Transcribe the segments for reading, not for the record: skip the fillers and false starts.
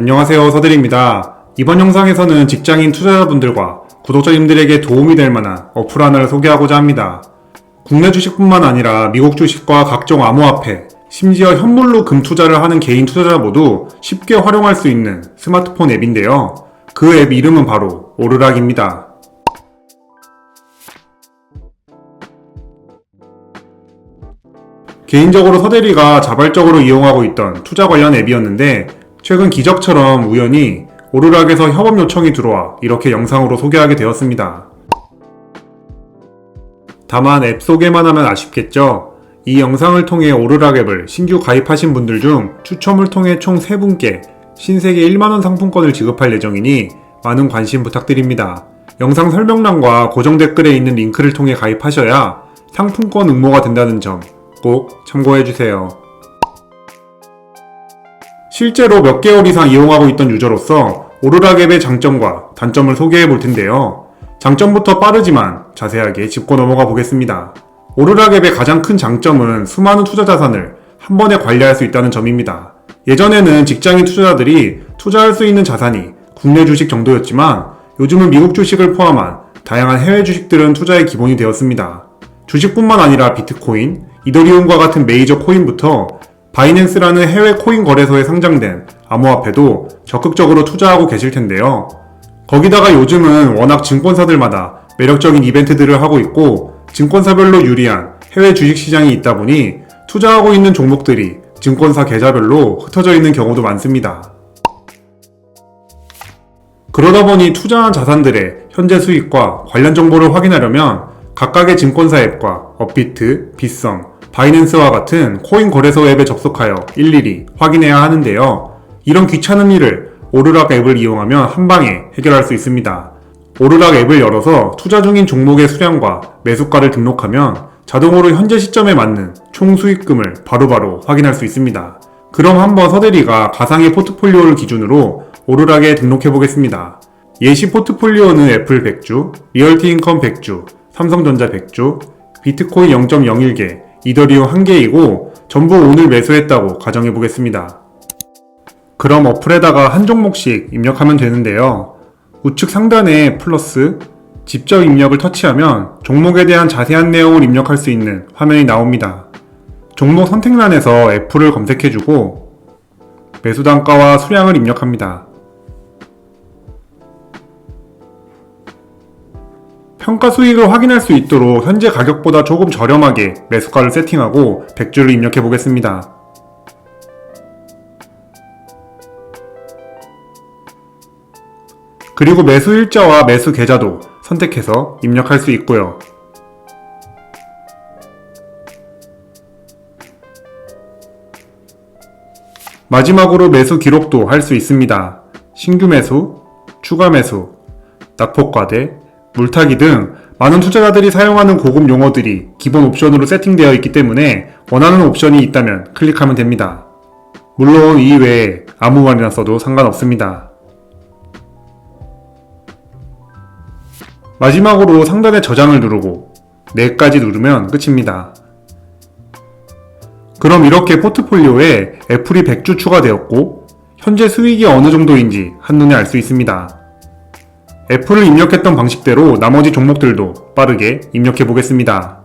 안녕하세요, 서대리입니다. 이번 영상에서는 직장인 투자자분들과 구독자님들에게 도움이 될 만한 어플 하나를 소개하고자 합니다. 국내 주식뿐만 아니라 미국 주식과 각종 암호화폐, 심지어 현물로 금 투자를 하는 개인 투자자 모두 쉽게 활용할 수 있는 스마트폰 앱인데요. 그 앱 이름은 바로 오르락입니다. 개인적으로 서대리가 자발적으로 이용하고 있던 투자 관련 앱이었는데 최근 기적처럼 우연히 오르락에서 협업 요청이 들어와 이렇게 영상으로 소개하게 되었습니다. 다만 앱 소개만 하면 아쉽겠죠? 이 영상을 통해 오르락 앱을 신규 가입하신 분들 중 추첨을 통해 총 3분께 신세계 1만원 상품권을 지급할 예정이니 많은 관심 부탁드립니다. 영상 설명란과 고정 댓글에 있는 링크를 통해 가입하셔야 상품권 응모가 된다는 점 꼭 참고해주세요. 실제로 몇 개월 이상 이용하고 있던 유저로서 오르락 앱의 장점과 단점을 소개해 볼 텐데요. 장점부터 빠르지만 자세하게 짚고 넘어가 보겠습니다. 오르락 앱의 가장 큰 장점은 수많은 투자 자산을 한 번에 관리할 수 있다는 점입니다. 예전에는 직장인 투자자들이 투자할 수 있는 자산이 국내 주식 정도였지만 요즘은 미국 주식을 포함한 다양한 해외 주식들은 투자의 기본이 되었습니다. 주식뿐만 아니라 비트코인, 이더리움과 같은 메이저 코인부터 바이낸스라는 해외 코인 거래소에 상장된 암호화폐도 적극적으로 투자하고 계실 텐데요. 거기다가 요즘은 워낙 증권사들마다 매력적인 이벤트들을 하고 있고 증권사별로 유리한 해외 주식시장이 있다 보니 투자하고 있는 종목들이 증권사 계좌별로 흩어져 있는 경우도 많습니다. 그러다 보니 투자한 자산들의 현재 수익과 관련 정보를 확인하려면 각각의 증권사 앱과 업비트, 빗썸, 바이낸스와 같은 코인 거래소 앱에 접속하여 일일이 확인해야 하는데요. 이런 귀찮은 일을 오르락 앱을 이용하면 한방에 해결할 수 있습니다. 오르락 앱을 열어서 투자 중인 종목의 수량과 매수가를 등록하면 자동으로 현재 시점에 맞는 총 수익금을 바로바로 확인할 수 있습니다. 그럼 한번 서대리가 가상의 포트폴리오를 기준으로 오르락에 등록해 보겠습니다. 예시 포트폴리오는 애플 100주, 리얼티인컴 100주, 삼성전자 100주, 비트코인 0.01개, 이더리움 1개이고 전부 오늘 매수했다고 가정해 보겠습니다. 그럼 어플에다가 한 종목씩 입력하면 되는데요. 우측 상단에 플러스, 직접 입력을 터치하면 종목에 대한 자세한 내용을 입력할 수 있는 화면이 나옵니다. 종목 선택란에서 애플을 검색해주고 매수 단가와 수량을 입력합니다. 평가 수익을 확인할 수 있도록 현재 가격보다 조금 저렴하게 매수가를 세팅하고 100주를 입력해 보겠습니다. 그리고 매수 일자와 매수 계좌도 선택해서 입력할 수 있고요. 마지막으로 매수 기록도 할 수 있습니다. 신규 매수, 추가 매수, 낙폭과대, 물타기 등 많은 투자자들이 사용하는 고급 용어들이 기본 옵션으로 세팅되어 있기 때문에 원하는 옵션이 있다면 클릭하면 됩니다. 물론 이 외에 아무 말이나 써도 상관없습니다. 마지막으로 상단에 저장을 누르고 네까지 누르면 끝입니다. 그럼 이렇게 포트폴리오에 애플이 100주 추가되었고 현재 수익이 어느 정도인지 한눈에 알 수 있습니다. 애플을 입력했던 방식대로 나머지 종목들도 빠르게 입력해 보겠습니다.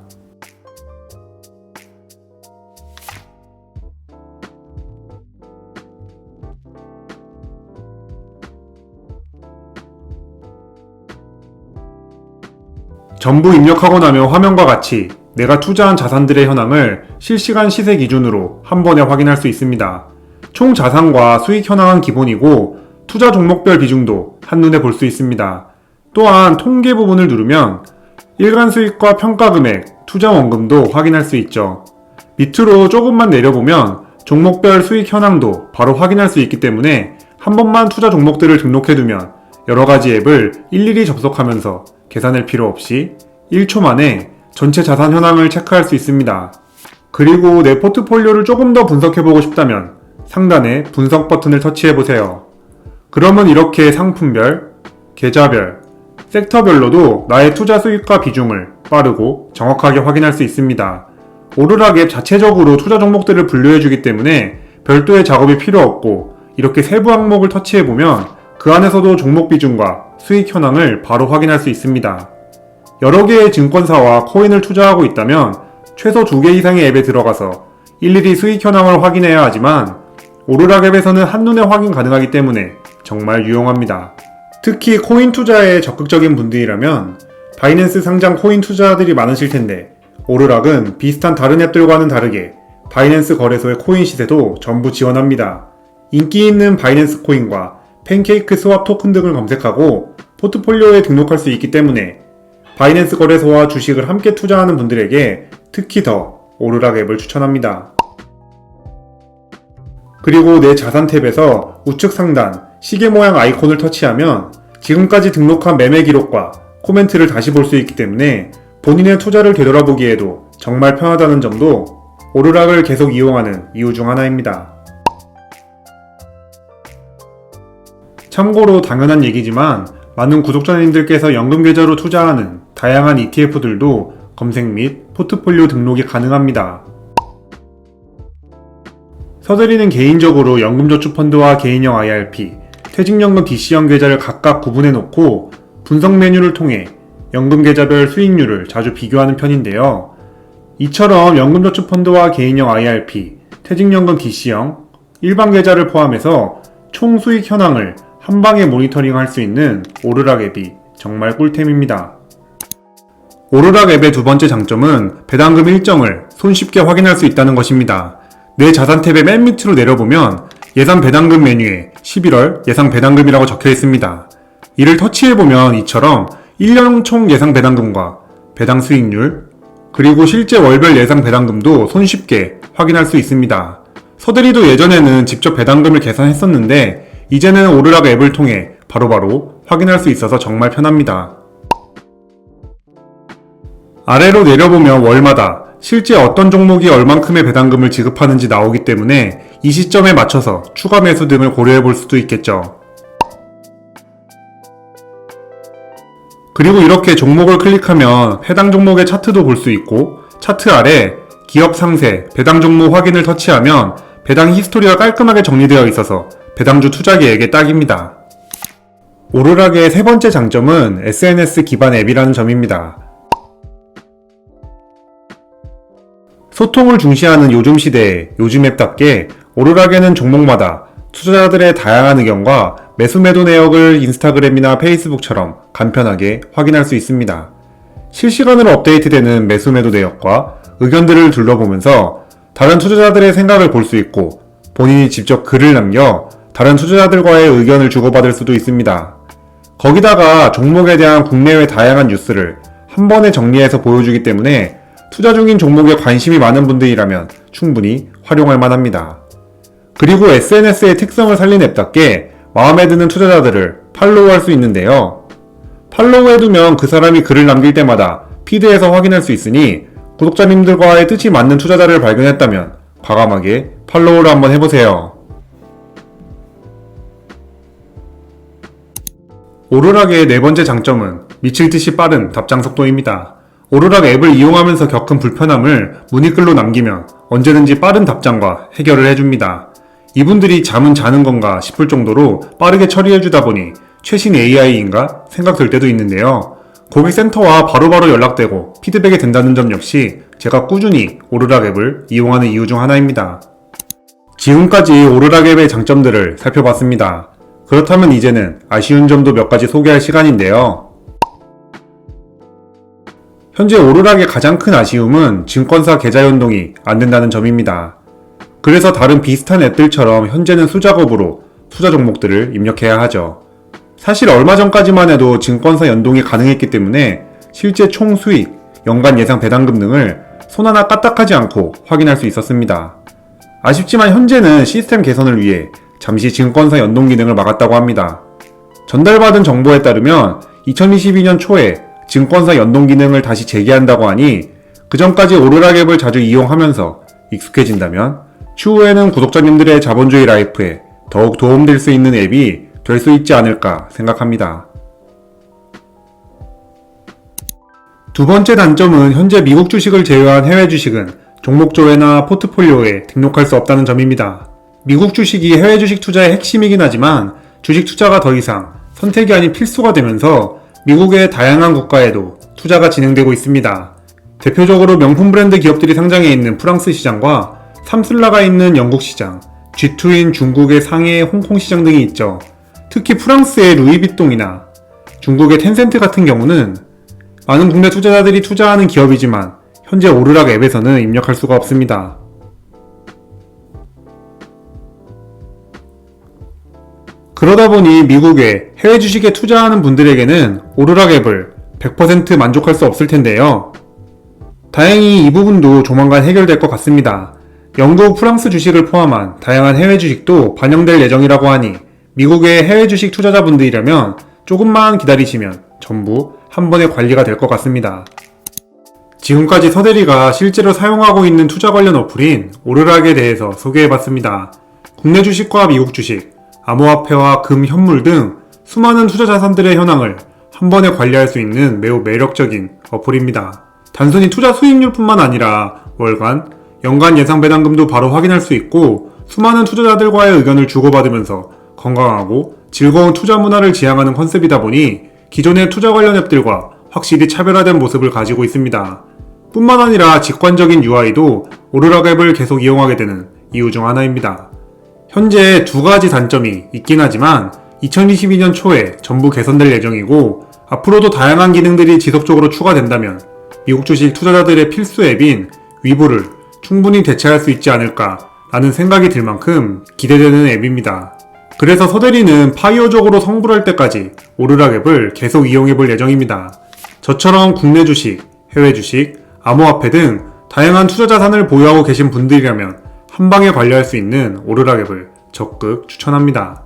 전부 입력하고 나면 화면과 같이 내가 투자한 자산들의 현황을 실시간 시세 기준으로 한 번에 확인할 수 있습니다. 총 자산과 수익 현황은 기본이고 투자 종목별 비중도 한눈에 볼 수 있습니다. 또한 통계 부분을 누르면 일간 수익과 평가 금액, 투자 원금도 확인할 수 있죠. 밑으로 조금만 내려보면 종목별 수익 현황도 바로 확인할 수 있기 때문에 한 번만 투자 종목들을 등록해두면 여러가지 앱을 일일이 접속하면서 계산할 필요 없이 1초 만에 전체 자산 현황을 체크할 수 있습니다. 그리고 내 포트폴리오를 조금 더 분석해보고 싶다면 상단에 분석 버튼을 터치해보세요. 그러면 이렇게 상품별, 계좌별, 섹터별로도 나의 투자 수익과 비중을 빠르고 정확하게 확인할 수 있습니다. 오르락 앱 자체적으로 투자 종목들을 분류해주기 때문에 별도의 작업이 필요 없고 이렇게 세부 항목을 터치해보면 그 안에서도 종목 비중과 수익 현황을 바로 확인할 수 있습니다. 여러 개의 증권사와 코인을 투자하고 있다면 최소 2개 이상의 앱에 들어가서 일일이 수익 현황을 확인해야 하지만 오르락 앱에서는 한눈에 확인 가능하기 때문에 정말 유용합니다. 특히 코인 투자에 적극적인 분들이라면 바이낸스 상장 코인 투자자들이 많으실 텐데 오르락은 비슷한 다른 앱들과는 다르게 바이낸스 거래소의 코인 시세도 전부 지원합니다. 인기 있는 바이낸스 코인과 팬케이크 스왑 토큰 등을 검색하고 포트폴리오에 등록할 수 있기 때문에 바이낸스 거래소와 주식을 함께 투자하는 분들에게 특히 더 오르락 앱을 추천합니다. 그리고 내 자산 탭에서 우측 상단 시계 모양 아이콘을 터치하면 지금까지 등록한 매매 기록과 코멘트를 다시 볼 수 있기 때문에 본인의 투자를 되돌아보기에도 정말 편하다는 점도 오르락을 계속 이용하는 이유 중 하나입니다. 참고로 당연한 얘기지만 많은 구독자님들께서 연금계좌로 투자하는 다양한 ETF들도 검색 및 포트폴리오 등록이 가능합니다. 서대리는 개인적으로 연금저축펀드와 개인형 IRP, 퇴직연금 DC형 계좌를 각각 구분해 놓고 분석 메뉴를 통해 연금계좌별 수익률을 자주 비교하는 편인데요. 이처럼 연금저축펀드와 개인형 IRP, 퇴직연금 DC형, 일반 계좌를 포함해서 총 수익 현황을 한 방에 모니터링할 수 있는 오르락 앱이 정말 꿀템입니다. 오르락 앱의 두 번째 장점은 배당금 일정을 손쉽게 확인할 수 있다는 것입니다. 내 자산 탭의 맨 밑으로 내려보면 예산 배당금 메뉴에 11월 예상 배당금이라고 적혀 있습니다. 이를 터치해보면 이처럼 1년 총 예상 배당금과 배당 수익률, 그리고 실제 월별 예상 배당금도 손쉽게 확인할 수 있습니다. 서대리도 예전에는 직접 배당금을 계산했었는데 이제는 오르락 앱을 통해 바로바로 확인할 수 있어서 정말 편합니다. 아래로 내려보면 월마다 실제 어떤 종목이 얼만큼의 배당금을 지급하는지 나오기 때문에 이 시점에 맞춰서 추가 매수 등을 고려해 볼 수도 있겠죠. 그리고 이렇게 종목을 클릭하면 해당 종목의 차트도 볼 수 있고 차트 아래 기업 상세, 배당 종목 확인을 터치하면 배당 히스토리가 깔끔하게 정리되어 있어서 배당주 투자계에게 딱입니다. 오르락의 세 번째 장점은 SNS 기반 앱이라는 점입니다. 소통을 중시하는 요즘 시대에 요즘 앱답게 오르락에는 종목마다 투자자들의 다양한 의견과 매수 매도 내역을 인스타그램이나 페이스북처럼 간편하게 확인할 수 있습니다. 실시간으로 업데이트되는 매수 매도 내역과 의견들을 둘러보면서 다른 투자자들의 생각을 볼 수 있고 본인이 직접 글을 남겨 다른 투자자들과의 의견을 주고받을 수도 있습니다. 거기다가 종목에 대한 국내외 다양한 뉴스를 한 번에 정리해서 보여주기 때문에 투자 중인 종목에 관심이 많은 분들이라면 충분히 활용할 만합니다. 그리고 SNS의 특성을 살린 앱답게 마음에 드는 투자자들을 팔로우할 수 있는데요. 팔로우해두면 그 사람이 글을 남길 때마다 피드에서 확인할 수 있으니 구독자님들과의 뜻이 맞는 투자자를 발견했다면 과감하게 팔로우를 한번 해보세요. 오르락의 네 번째 장점은 미칠 듯이 빠른 답장 속도입니다. 오르락 앱을 이용하면서 겪은 불편함을 문의글로 남기면 언제든지 빠른 답장과 해결을 해줍니다. 이분들이 잠은 자는 건가 싶을 정도로 빠르게 처리해주다 보니 최신 AI인가 생각될 때도 있는데요. 고객센터와 바로바로 연락되고 피드백이 된다는 점 역시 제가 꾸준히 오르락 앱을 이용하는 이유 중 하나입니다. 지금까지 오르락 앱의 장점들을 살펴봤습니다. 그렇다면 이제는 아쉬운 점도 몇 가지 소개할 시간인데요. 현재 오르락의 가장 큰 아쉬움은 증권사 계좌 연동이 안 된다는 점입니다. 그래서 다른 비슷한 앱들처럼 현재는 수작업으로 투자 종목들을 입력해야 하죠. 사실 얼마 전까지만 해도 증권사 연동이 가능했기 때문에 실제 총 수익, 연간 예상 배당금 등을 손 하나 까딱하지 않고 확인할 수 있었습니다. 아쉽지만 현재는 시스템 개선을 위해 잠시 증권사 연동 기능을 막았다고 합니다. 전달받은 정보에 따르면 2022년 초에 증권사 연동 기능을 다시 재개한다고 하니 그 전까지 오르락 앱을 자주 이용하면서 익숙해진다면 추후에는 구독자님들의 자본주의 라이프에 더욱 도움될 수 있는 앱이 될 수 있지 않을까 생각합니다. 두 번째 단점은 현재 미국 주식을 제외한 해외 주식은 종목조회나 포트폴리오에 등록할 수 없다는 점입니다. 미국 주식이 해외 주식 투자의 핵심이긴 하지만 주식 투자가 더 이상 선택이 아닌 필수가 되면서 미국의 다양한 국가에도 투자가 진행되고 있습니다. 대표적으로 명품 브랜드 기업들이 상장해 있는 프랑스 시장과 삼슬라가 있는 영국 시장, G2인 중국의 상해, 홍콩 시장 등이 있죠. 특히 프랑스의 루이비통이나 중국의 텐센트 같은 경우는 많은 국내 투자자들이 투자하는 기업이지만 현재 오르락 앱에서는 입력할 수가 없습니다. 그러다 보니 미국의 해외 주식에 투자하는 분들에게는 오르락 앱을 100% 만족할 수 없을 텐데요. 다행히 이 부분도 조만간 해결될 것 같습니다. 영국, 프랑스 주식을 포함한 다양한 해외 주식도 반영될 예정이라고 하니 미국의 해외 주식 투자자분들이라면 조금만 기다리시면 전부 한 번에 관리가 될 것 같습니다. 지금까지 서대리가 실제로 사용하고 있는 투자 관련 어플인 오르락에 대해서 소개해봤습니다. 국내 주식과 미국 주식, 암호화폐와 금, 현물 등 수많은 투자 자산들의 현황을 한 번에 관리할 수 있는 매우 매력적인 어플입니다. 단순히 투자 수익률뿐만 아니라 월간, 연간 예상 배당금도 바로 확인할 수 있고 수많은 투자자들과의 의견을 주고받으면서 건강하고 즐거운 투자 문화를 지향하는 컨셉이다 보니 기존의 투자 관련 앱들과 확실히 차별화된 모습을 가지고 있습니다. 뿐만 아니라 직관적인 UI도 오르락 앱을 계속 이용하게 되는 이유 중 하나입니다. 현재 두 가지 단점이 있긴 하지만 2022년 초에 전부 개선될 예정이고 앞으로도 다양한 기능들이 지속적으로 추가된다면 미국 주식 투자자들의 필수 앱인 위보를 충분히 대체할 수 있지 않을까 라는 생각이 들 만큼 기대되는 앱입니다. 그래서 서대리는 파이어족으로 성불할 때까지 오르락 앱을 계속 이용해 볼 예정입니다. 저처럼 국내 주식, 해외 주식, 암호화폐 등 다양한 투자 자산을 보유하고 계신 분들이라면 한방에 관리할 수 있는 오르락 앱을 적극 추천합니다.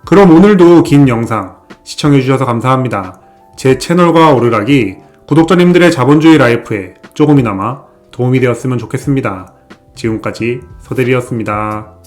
그럼 오늘도 긴 영상 시청해주셔서 감사합니다. 제 채널과 오르락이 구독자님들의 자본주의 라이프에 조금이나마 도움이 되었으면 좋겠습니다. 지금까지 서대리였습니다.